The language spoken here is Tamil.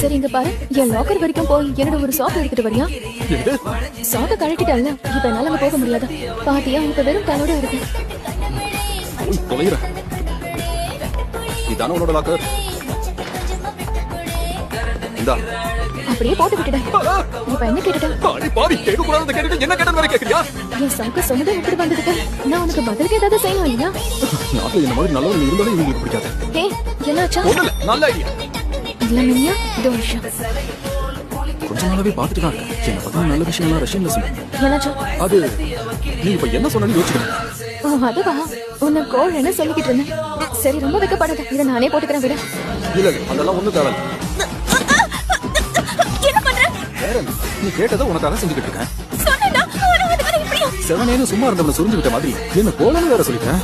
சரி இங்க பாரு, என் லாக்கர் வரைக்கும் போய் என்னோட ஒரு சாக் எடுத்துட்டு வரியா? சாக்க கழட்டிட்டல்ல, இப்ப என்னால அங்க போக முடியாது. பாத்தியா, இப்ப வெறும் காலோட இருக்கு. இதான உன்னோட லாக்கர். இந்தா. அப்படியே போட்டு விட்டுட்டேன். இப்ப என்ன கேட்டுட்டேன்? பாவி, கேட்க கூடாதத கேட்டுட்டு என்ன கேட்டன்னு வேற கேக்குறியா? என் சாக்க சொன்னதை விட்டு வந்துட்டேன். நான் உனக்கு பதிலுக்கு ஏதாவது செய்யணும் இல்லையா? நாட்டுல இந்த மாதிரி நல்லவங்க இருந்தாலும் இவங்களுக்கு பிடிக்காது. ஹே, என்னாச்சா? ஒண்ணுல, நல்ல ஐடியா. இல்ல மினியா, தோஷம். கொஞ்ச நாளாவே பாத்துட்டு தான் இருக்கேன். என்ன பத்தி நல்ல விஷயம்லாம் ரஷ்யன்ல சொல்லு. என்னாச்சா? அது நீ இப்ப என்ன சொன்னன்னு யோசிக்கிறேன். ஓ, அதுவா? உன்னை கோழன்னு சொல்லிக்கிட்டு இருந்தேன். சரி, ரொம்ப வெக்கப்படாத. இதை நானே போட்டுக்கிறேன் விட. இல்ல அதெல்லாம் ஒண்ணு தேவை. என்ன பண்ற? வேற என்ன? நீ கேட்டதை உனக்காக செஞ்சுக்கிட்டு இருக்கேன். சொன்னேன்டா, ஒரு வாரத்துக்கு இப்படியா? செவனேன்னு சும்மா இருந்தவனை சுரிஞ்சுக்கிட்ட மாதிரி என்ன போலன்னு வேற சொல்லிட்டேன்.